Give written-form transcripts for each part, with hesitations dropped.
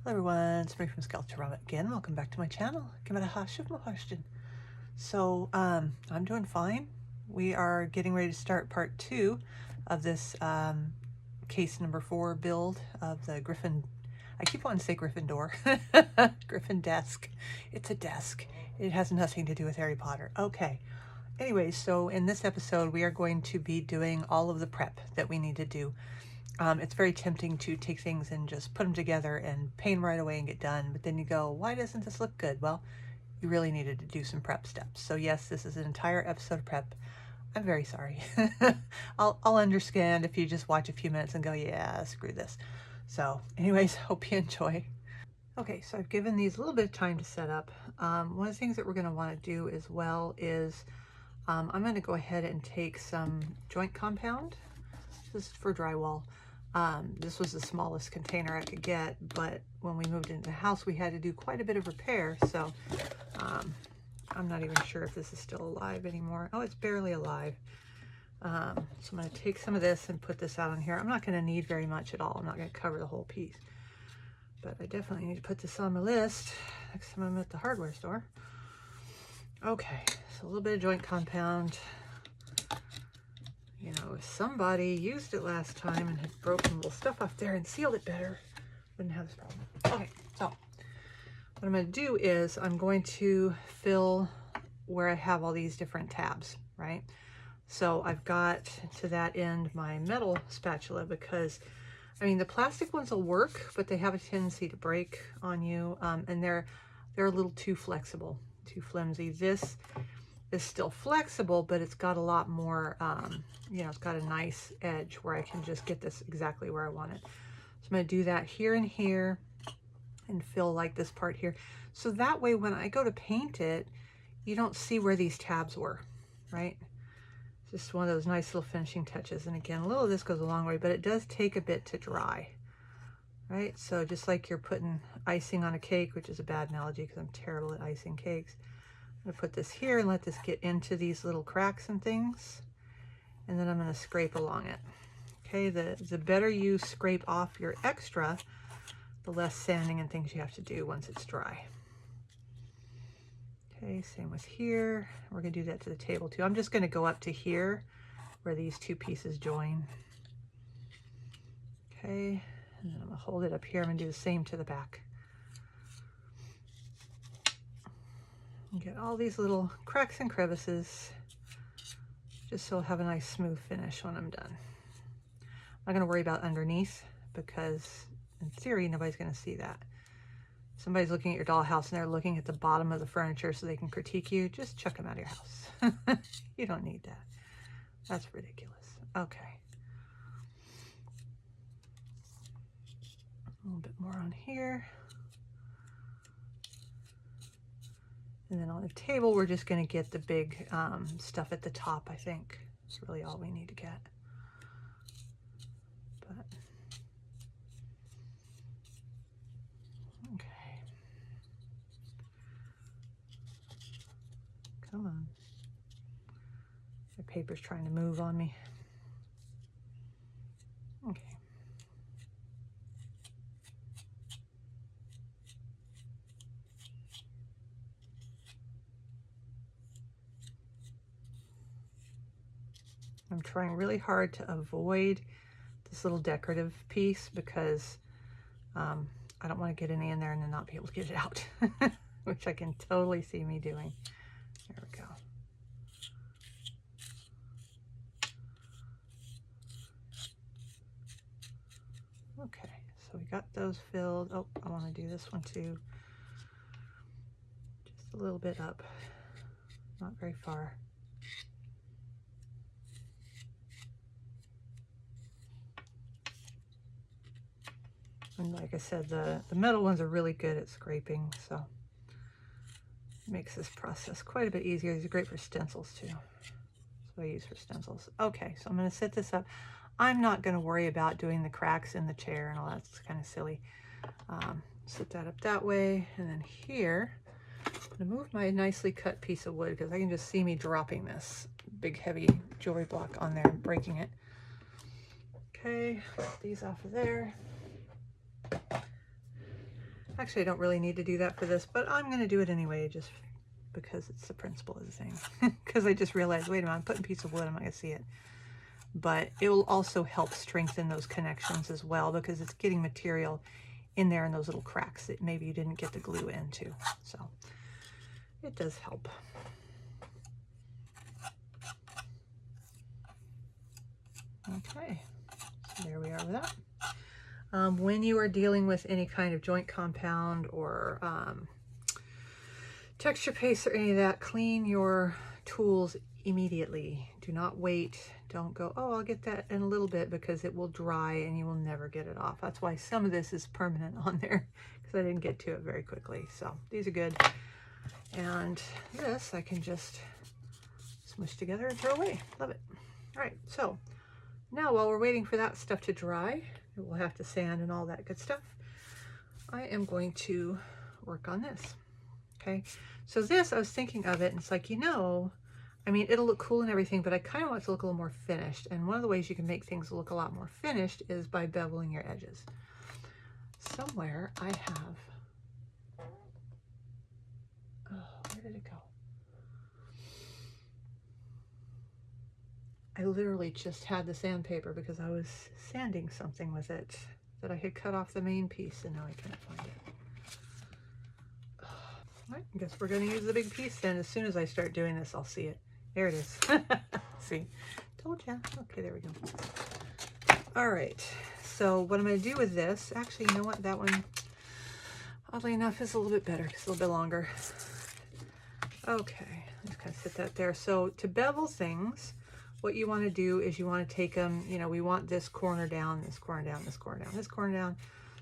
Hello everyone, it's me from Skeletorama again. Welcome back to my channel. Give it a hush of my question. So I'm doing fine. We are getting ready to start part 2 of this case number 4 build of the Gryphon. I keep wanting to say Gryphon Door. Gryphon Desk. It's a desk. It has nothing to do with Harry Potter. Okay. Anyway, so in this episode we are going to be doing all of the prep that we need to do. It's very tempting to take things and just put them together and paint them right away and get done. But then you go, why doesn't this look good? Well, you really needed to do some prep steps. So yes, this is an entire episode of prep. I'm very sorry. I'll understand if you just watch a few minutes and go, yeah, screw this. So anyways, hope you enjoy. Okay, so I've given these a little bit of time to set up. One of the things that we're going to want to do as well is I'm going to go ahead and take some joint compound. This is for drywall. This was the smallest container I could get, but when we moved into the house, we had to do quite a bit of repair. So I'm not even sure if this is still alive anymore. Oh, it's barely alive. So I'm going to take some of this and put this out on here. I'm not going to need very much at all. I'm not going to cover the whole piece, but I definitely need to put this on my list next time I'm at the hardware store. Okay, so a little bit of joint compound. You know, if somebody used it last time and had broken little stuff off there and sealed it better, wouldn't have this problem. Okay, so what I'm going to do is I'm going to fill where I have all these different tabs, right? So I've got to that end my metal spatula because, I mean, the plastic ones will work, but they have a tendency to break on you, and they're a little too flexible, too flimsy. This is still flexible, but it's got a lot more, you know, it's got a nice edge where I can just get this exactly where I want it. So I'm going to do that here and here and fill like this part here. So that way when I go to paint it, you don't see where these tabs were, right? It's just one of those nice little finishing touches. And again, a little of this goes a long way, but it does take a bit to dry, right? So just like you're putting icing on a cake, which is a bad analogy because I'm terrible at icing cakes. I'm going to put this here and let this get into these little cracks and things, and then I'm going to scrape along it. Okay, the better you scrape off your extra, the less sanding and things you have to do once it's dry. Okay, same with here. We're going to do that to the table too. I'm just going to go up to here where these two pieces join. Okay, and then I'm going to hold it up here. I'm going to do the same to the back. Get all these little cracks and crevices just so I'll have a nice smooth finish when I'm done. I'm not going to worry about underneath because in theory nobody's going to see that. If somebody's looking at your dollhouse and they're looking at the bottom of the furniture so they can critique you, just chuck them out of your house. You don't need that. That's ridiculous. Okay. A little bit more on here. And then on the table, we're just going to get the big stuff at the top, I think. That's really all we need to get. But, okay. Come on. The paper's trying to move on me. Okay. I'm trying really hard to avoid this little decorative piece because I don't want to get any in there and then not be able to get it out, which I can totally see me doing. There we go. Okay, so we got those filled. Oh, I want to do this one too. Just a little bit up, not very far. And like I said, the metal ones are really good at scraping, so it makes this process quite a bit easier. These are great for stencils too. That's what I use for stencils. Okay, so I'm going to set this up. I'm not going to worry about doing the cracks in the chair and all that. It's kind of silly. Set that up that way, and then here, I'm going to move my nicely cut piece of wood because I can just see me dropping this big heavy jewelry block on there and breaking it. Okay, get these off of there. Actually, I don't really need to do that for this, but I'm going to do it anyway, just because it's the principle of the thing. Because I just realized, wait a minute, I'm putting a piece of wood, I'm not going to see it. But it will also help strengthen those connections as well, because it's getting material in there in those little cracks that maybe you didn't get the glue into. So it does help. Okay, so there we are with that. When you are dealing with any kind of joint compound or texture paste or any of that, clean your tools immediately. Do not wait. Don't go, oh, I'll get that in a little bit, because it will dry and you will never get it off. That's why some of this is permanent on there, because I didn't get to it very quickly. So these are good. And this I can just smush together and throw away. Love it. All right, so now while we're waiting for that stuff to dry, we'll have to sand and all that good stuff, I am going to work on this. Okay, so this, I was thinking of it, and it's like, you know, I mean, it'll look cool and everything, but I kind of want it to look a little more finished. And one of the ways you can make things look a lot more finished is by beveling your edges. Somewhere I have, oh, where did it go? I literally just had the sandpaper because I was sanding something with it that I had cut off the main piece, and now I can't find it. All right, I guess we're going to use the big piece then. As soon as I start doing this, I'll see it. There it is. See, told ya. Okay, there we go. All right, so what I'm going to do with this, actually, you know what, that one, oddly enough, is a little bit better, it's a little bit longer. Okay, just kind of sit that there. So to bevel things, what you want to do is you want to take them, you know, we want this corner down, this corner down, this corner down, this corner down.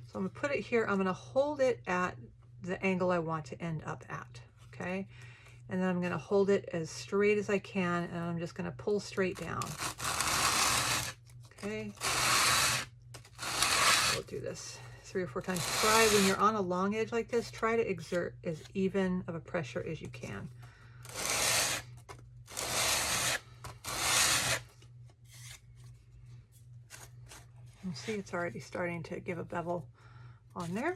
So I'm going to put it here. I'm going to hold it at the angle I want to end up at, okay? And then I'm going to hold it as straight as I can, and I'm just going to pull straight down. Okay. We'll do this 3 or 4 times. Try, when you're on a long edge like this, try to exert as even of a pressure as you can. You see, it's already starting to give a bevel on there.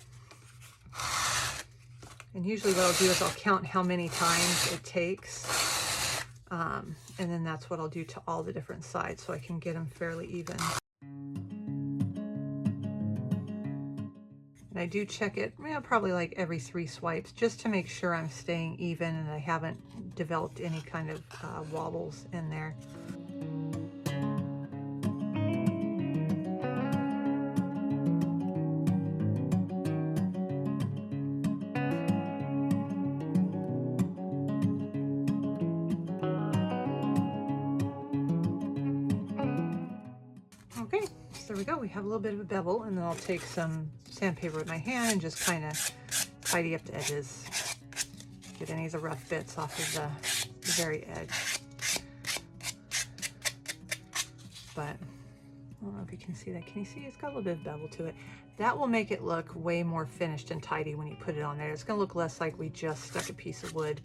And usually what I'll do is I'll count how many times it takes. And then that's what I'll do to all the different sides, so I can get them fairly even. And I do check it, you know, probably like every 3 swipes, just to make sure I'm staying even and I haven't developed any kind of wobbles in there. Okay, so there we go. We have a little bit of a bevel, and then I'll take some sandpaper with my hand and just kind of tidy up the edges. Get any of the rough bits off of the very edge. But I don't know if you can see that. Can you see? It's got a little bit of bevel to it. That will make it look way more finished and tidy when you put it on there. It's going to look less like we just stuck a piece of wood.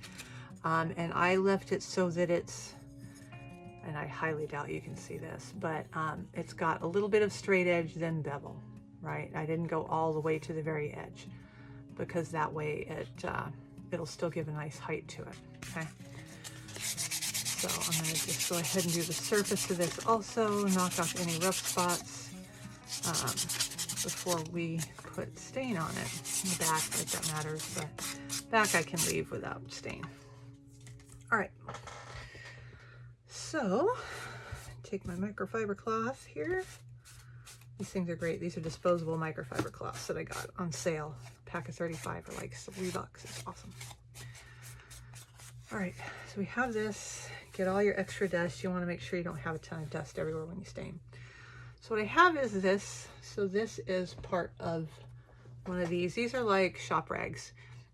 And I left it so that it's, and I highly doubt you can see this, but it's got a little bit of straight edge, then bevel, right? I didn't go all the way to the very edge, because that way it'll still give a nice height to it, okay? So I'm gonna just go ahead and do the surface of this also, knock off any rough spots before we put stain on it. The back, like that matters, but back I can leave without stain. All right. So, take my microfiber cloth here. These things are great. These are disposable microfiber cloths that I got on sale. A pack of 35 for like $3. It's awesome. All right, so we have this. Get all your extra dust. You want to make sure you don't have a ton of dust everywhere when you stain. So what I have is this. So this is part of one of these. These are like shop rags,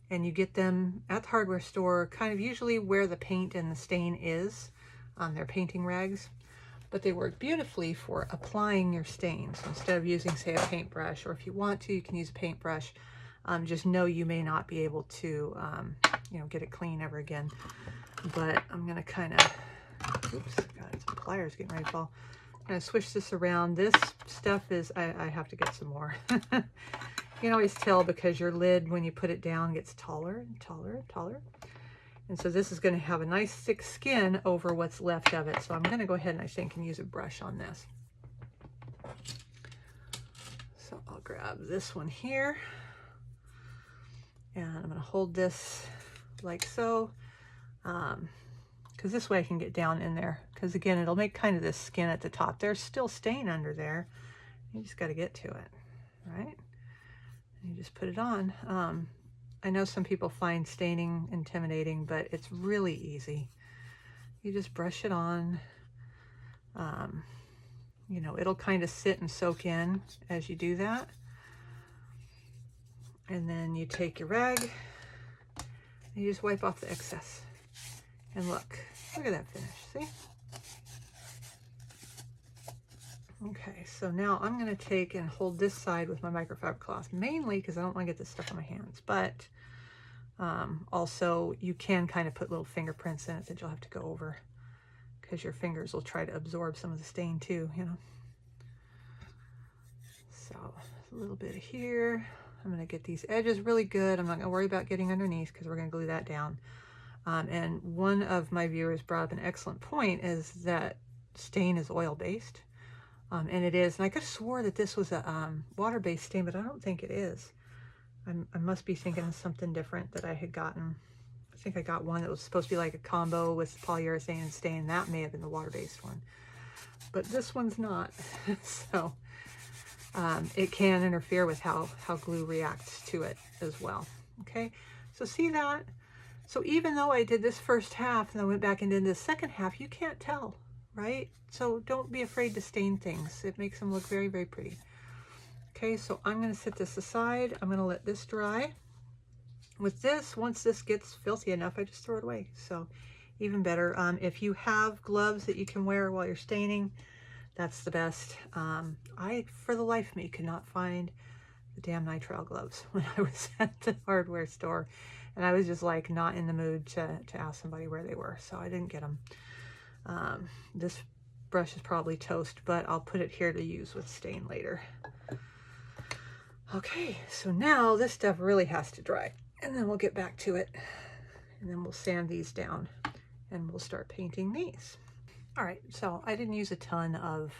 and you get them at the hardware store, kind of usually where the paint and the stain is. They're painting rags, but they work beautifully for applying your stains. So instead of using, say, a paintbrush, or if you want to, you can use a paintbrush. Just know you may not be able to, you know, get it clean ever again. But I'm gonna kind of, oops, got some pliers getting ready to fall. I'm gonna switch this around. This stuff is, I have to get some more. You can always tell because your lid, when you put it down, gets taller and taller and taller. And so this is going to have a nice thick skin over what's left of it. So I'm going to go ahead and I think and use a brush on this. So I'll grab this one here. And I'm going to hold this like so. Because this way I can get down in there. Because again, it'll make kind of this skin at the top. There's still stain under there. You just got to get to it, right? And you just put it on. I know some people find staining intimidating, but it's really easy. You just brush it on. You know, it'll kind of sit and soak in as you do that. And then you take your rag and you just wipe off the excess. And look at that finish, see? Okay, so now I'm going to take and hold this side with my microfiber cloth, mainly because I don't want to get this stuff on my hands, but also you can kind of put little fingerprints in it that you'll have to go over because your fingers will try to absorb some of the stain too, you know. So a little bit here. I'm going to get these edges really good. I'm not going to worry about getting underneath because we're going to glue that down. And one of my viewers brought up an excellent point, is that stain is oil-based. And it is. And I could have swore that this was a water-based stain, but I don't think it is. I must be thinking of something different that I had gotten. I think I got one that was supposed to be like a combo with polyurethane and stain. That may have been the water-based one. But this one's not. So it can interfere with how glue reacts to it as well. Okay, so see that? So even though I did this first half and I went back and did this second half, you can't tell, right? So don't be afraid to stain things. It makes them look very, very pretty. Okay, so I'm going to set this aside. I'm going to let this dry. With this, once this gets filthy enough, I just throw it away. So even better. If you have gloves that you can wear while you're staining, that's the best. I, for the life of me, could not find the damn nitrile gloves when I was at the hardware store. And I was just like not in the mood to ask somebody where they were. So I didn't get them. This brush is probably toast, but I'll put it here to use with stain later. Okay, so now this stuff really has to dry. And then we'll get back to it. And then we'll sand these down. And we'll start painting these. All right, so I didn't use a ton of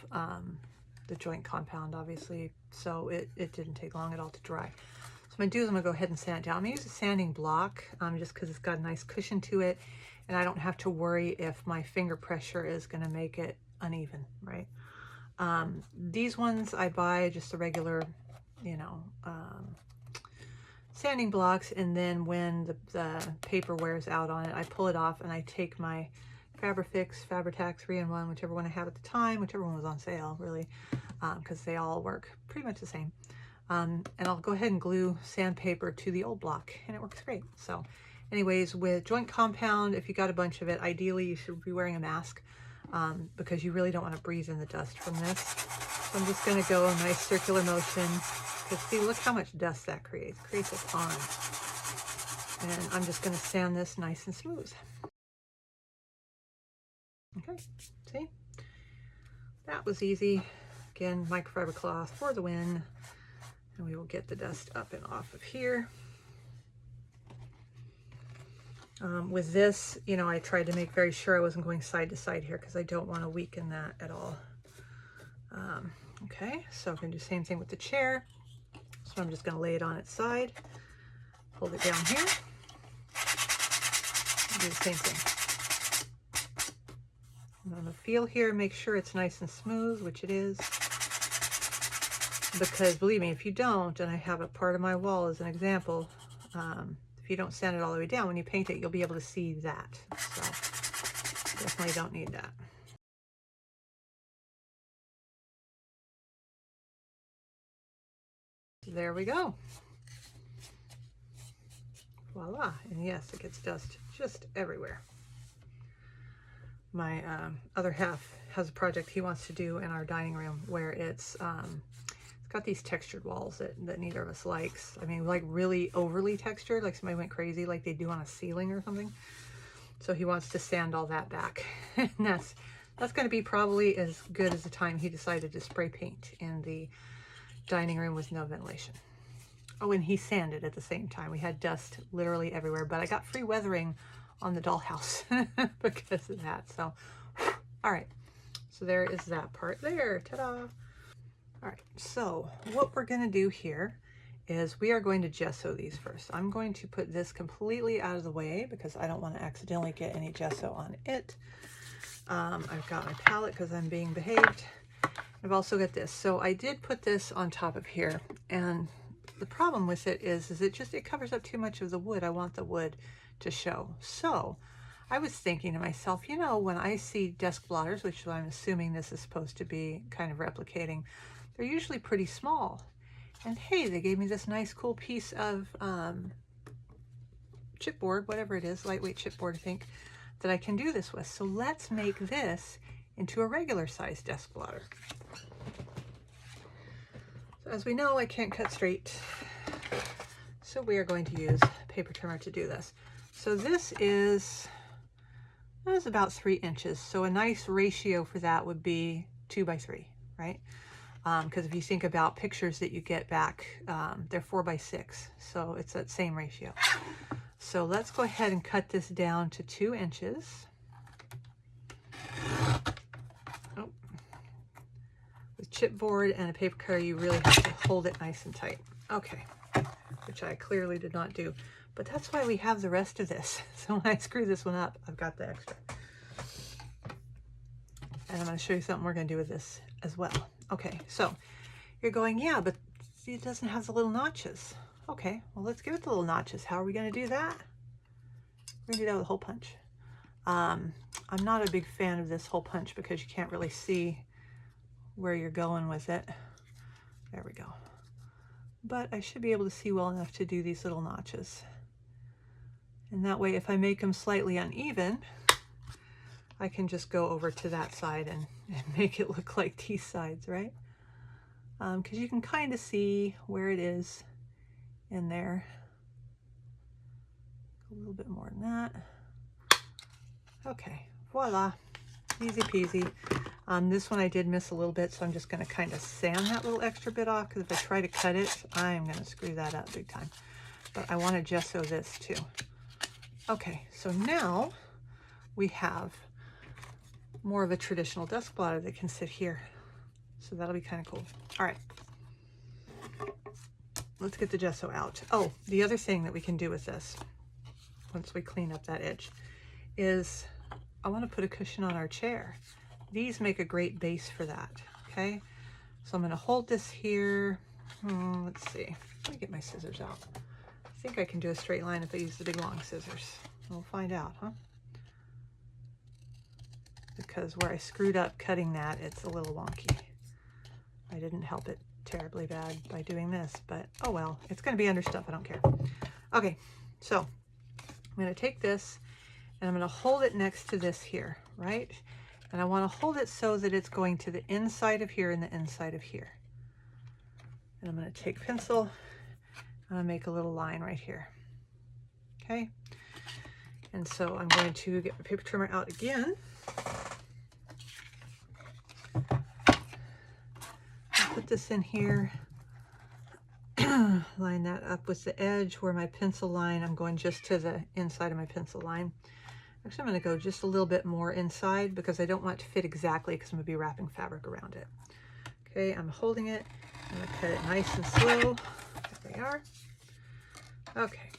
the joint compound, obviously, so it didn't take long at all to dry. So I'm gonna do is I'm gonna go ahead and sand it down. I'm gonna use a sanding block just because it's got a nice cushion to it, and I don't have to worry if my finger pressure is gonna make it uneven, right? These ones I buy just the regular, you know, sanding blocks, and then when the paper wears out on it, I pull it off and I take my Fabrifix, Fabri-Tac 3-in-1, whichever one I had at the time, whichever one was on sale, really, because they all work pretty much the same. And I'll go ahead and glue sandpaper to the old block, and it works great. So anyways, with joint compound, if you got a bunch of it, ideally you should be wearing a mask because you really don't want to breathe in the dust from this. So I'm just going to go a nice circular motion, because see, look how much dust that creates. It creates a ton. And I'm just going to sand this nice and smooth. Okay, see? That was easy. Again, microfiber cloth for the win. And we will get the dust up and off of here. With this, you know, I tried to make very sure I wasn't going side to side here because I don't want to weaken that at all. Okay, so I'm going to do the same thing with the chair. So I'm just going to lay it on its side, hold it down here, and do the same thing. I'm going to feel here, make sure it's nice and smooth, which it is. Because believe me, if you don't, and I have a part of my wall as an example, if you don't sand it all the way down, when you paint it, you'll be able to see that. So definitely don't need that. There we go. Voila. And yes, it gets dust just everywhere. My other half has a project he wants to do in our dining room where it's got these textured walls that neither of us likes. I mean, like really overly textured, like somebody went crazy like they do on a ceiling or something. So he wants to sand all that back. And that's going to be probably as good as the time he decided to spray paint in the dining room with no ventilation. Oh, and he sanded at the same time. We had dust literally everywhere, but I got free weathering on the dollhouse because of that. So, all right. So there is that part there. Ta-da! All right. So what we're going to do here is we are going to gesso these first. I'm going to put this completely out of the way because I don't want to accidentally get any gesso on it. I've got my palette because I'm being behaved. I've also got this. So I did put this on top of here, and the problem with it is it covers up too much of the wood. I want the wood to show. So I was thinking to myself, you know, when I see desk blotters, which I'm assuming this is supposed to be kind of replicating, they're usually pretty small. And hey, they gave me this nice cool piece of chipboard, whatever it is, lightweight chipboard, I think, that I can do this with. So let's make this into a regular size desk blotter. So as we know, I can't cut straight, so we are going to use paper trimmer to do this. So this is about 3 inches. So a nice ratio for that would be 2 by 3, right? Because if you think about pictures that you get back, they're 4 by 6. So it's that same ratio. So let's go ahead and cut this down to 2 inches. Oh. With chipboard and a paper cutter, you really have to hold it nice and tight. Okay, which I clearly did not do. But that's why we have the rest of this. So when I screw this one up, I've got the extra. And I'm going to show you something we're going to do with this as well. Okay, so you're going, yeah, but see, it doesn't have the little notches. Okay, well, let's give it the little notches. How are we going to do that? We're going to do that with a hole punch. I'm not a big fan of this hole punch because you can't really see where you're going with it. There we go. But I should be able to see well enough to do these little notches. And that way, if I make them slightly uneven, I can just go over to that side and make it look like these sides, right? Because you can kind of see where it is in there. A little bit more than that. Okay, voila, easy peasy. This one I did miss a little bit, so I'm just going to kind of sand that little extra bit off, because if I try to cut it, I'm going to screw that up big time. But I want to gesso this too. Okay, so now we have more of a traditional desk blotter that can sit here. So that'll be kind of cool. All right, let's get the gesso out. Oh, the other thing that we can do with this, once we clean up that edge, is I want to put a cushion on our chair. These make a great base for that, okay? So I'm going to hold this here. Let's see. Let me get my scissors out. I think I can do a straight line if I use the big long scissors. We'll find out, huh? Because where I screwed up cutting that, it's a little wonky. I didn't help it terribly bad by doing this, but oh well, it's going to be under stuff. I don't care. Okay, so I'm going to take this and I'm going to hold it next to this here, right? And I want to hold it so that it's going to the inside of here and the inside of here. And I'm going to take pencil and I'll make a little line right here. Okay. And so I'm going to get my paper trimmer out again. I'll put this in here. Line that up with the edge where my pencil line, I'm going just to the inside of my pencil line. Actually, I'm going to go just a little bit more inside because I don't want it to fit exactly because I'm going to be wrapping fabric around it. Okay, I'm holding it. I'm going to cut it nice and slow. There we are. Okay.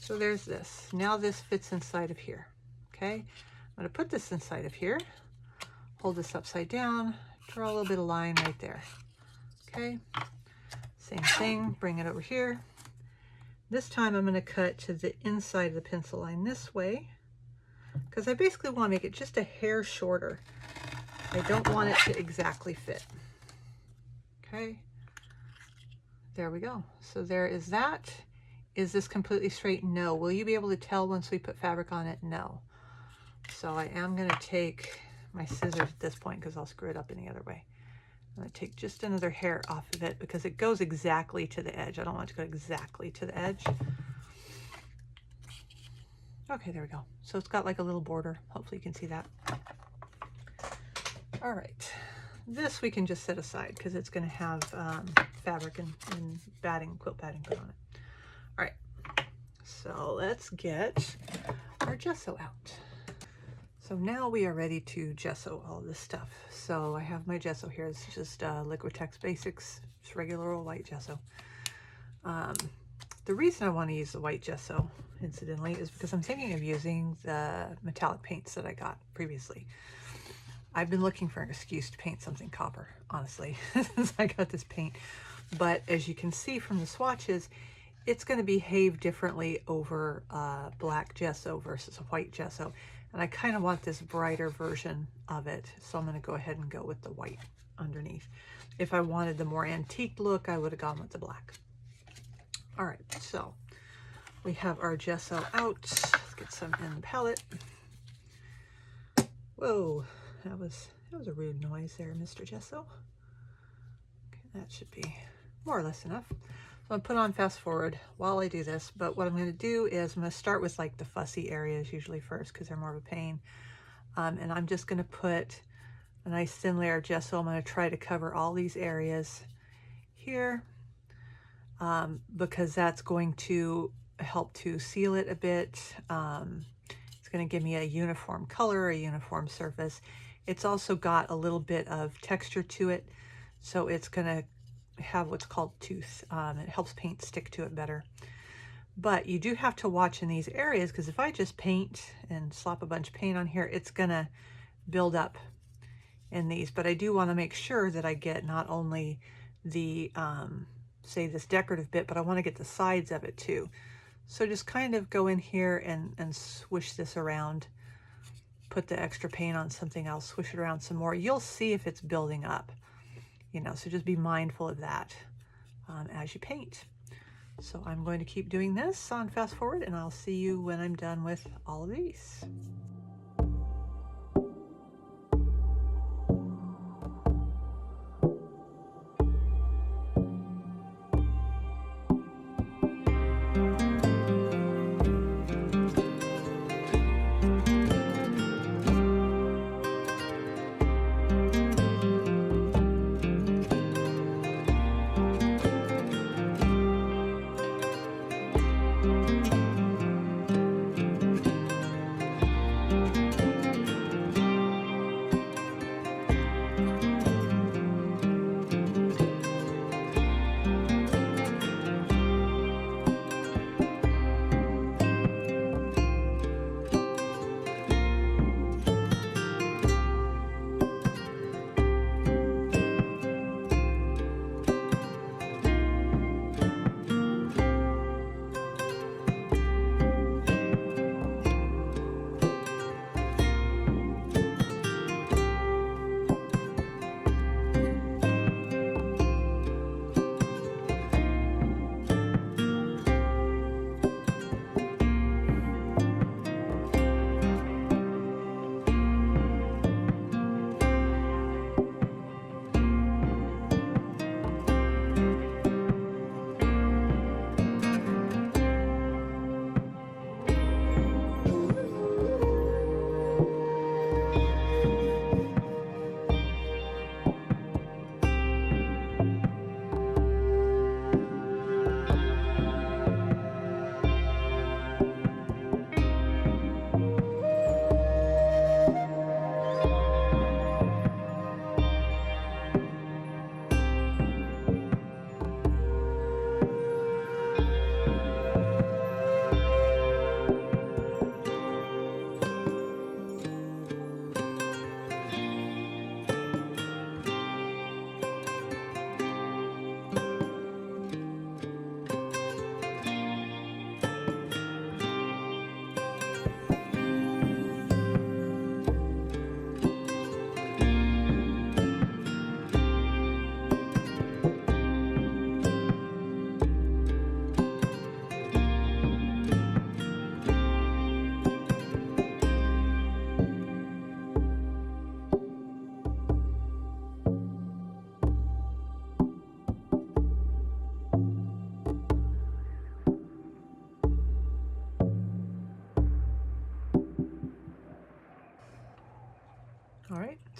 So there's this. Now this fits inside of here. Okay. I'm going to put this inside of here. Hold this upside down. Draw a little bit of line right there. Okay. Same thing. Bring it over here. This time I'm going to cut to the inside of the pencil line this way, because I basically want to make it just a hair shorter. I don't want it to exactly fit. Okay, there we go. So there is that. Is this completely straight? No. Will you be able to tell once we put fabric on it? No. So I am going to take my scissors at this point because I'll screw it up any other way. I'm going to take just another hair off of it because it goes exactly to the edge. I don't want it to go exactly to the edge. Okay, there we go. So it's got like a little border. Hopefully you can see that. All right, this we can just set aside because it's going to have fabric and batting, quilt batting put on it. All right, so let's get our gesso out. So now we are ready to gesso all this stuff. So I have my gesso here. It's just Liquitex Basics, just regular old white gesso. The reason I want to use the white gesso, incidentally, is because I'm thinking of using the metallic paints that I got previously. I've been looking for an excuse to paint something copper, honestly, since I got this paint. But as you can see from the swatches, it's going to behave differently over black gesso versus a white gesso. And I kind of want this brighter version of it, so I'm going to go ahead and go with the white underneath. If I wanted the more antique look, I would have gone with the black. All right, so we have our gesso out. Let's get some in the palette. Whoa, that was a rude noise there, Mr. Gesso. Okay, that should be more or less enough. So I'm going to put on fast forward while I do this, but what I'm going to do is I'm going to start with like the fussy areas usually first because they're more of a pain. And I'm just going to put a nice thin layer of gesso. I'm going to try to cover all these areas here because that's going to help to seal it a bit. It's going to give me a uniform color, a uniform surface. It's also got a little bit of texture to it, so it's going to have what's called tooth. It helps paint stick to it better. But you do have to watch in these areas because if I just paint and slop a bunch of paint on here, it's going to build up in these. But I do want to make sure that I get not only the, say this decorative bit, but I want to get the sides of it too. So just kind of go in here and swish this around, put the extra paint on something else, swish it around some more. You'll see if it's building up, you know, so just be mindful of that as you paint. So I'm going to keep doing this on fast forward, and I'll see you when I'm done with all of these.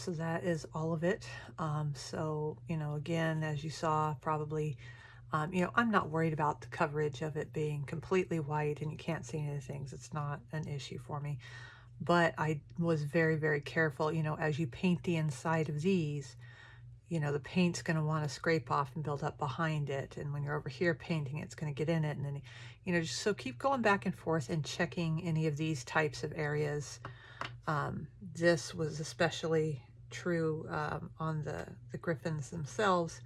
So that is all of it. So, you know, again, as you saw, probably, you know, I'm not worried about the coverage of it being completely white and you can't see any things. It's not an issue for me. But I was very, very careful, you know, as you paint the inside of these, you know, the paint's going to want to scrape off and build up behind it. And when you're over here painting, it's going to get in it. And then, you know, just so keep going back and forth and checking any of these types of areas. This was especially true on the Gryphons themselves.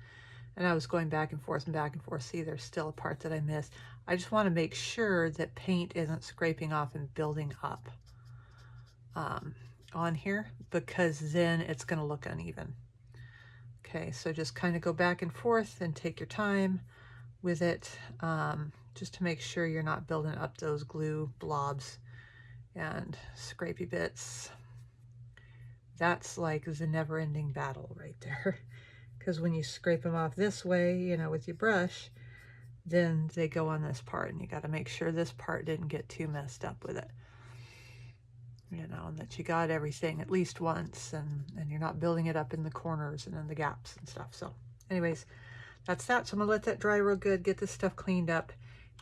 And I was going back and forth and back and forth. See, there's still a part that I missed. I just want to make sure that paint isn't scraping off and building up on here, because then it's going to look uneven. Okay, so just kind of go back and forth and take your time with it, just to make sure you're not building up those glue blobs and scrapey bits. That's like the never-ending battle right there. Because when you scrape them off this way, you know, with your brush, then they go on this part, and you got to make sure this part didn't get too messed up with it. You know, and that you got everything at least once, and you're not building it up in the corners and in the gaps and stuff. So anyways, that's that. So I'm gonna let that dry real good, get this stuff cleaned up,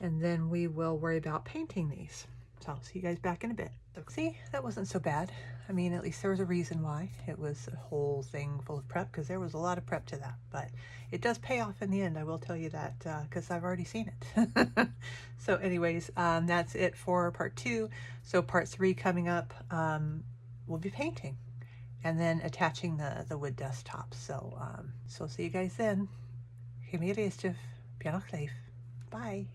and then we will worry about painting these. So I'll see you guys back in a bit. So see, that wasn't so bad. I mean, at least there was a reason why. It was a whole thing full of prep, because there was a lot of prep to that. But it does pay off in the end, I will tell you that, because I've already seen it. So anyways, that's it for part 2. So part 3 coming up, we'll be painting and then attaching the wood desktops. So, so see you guys then. Give me a Piano Bye.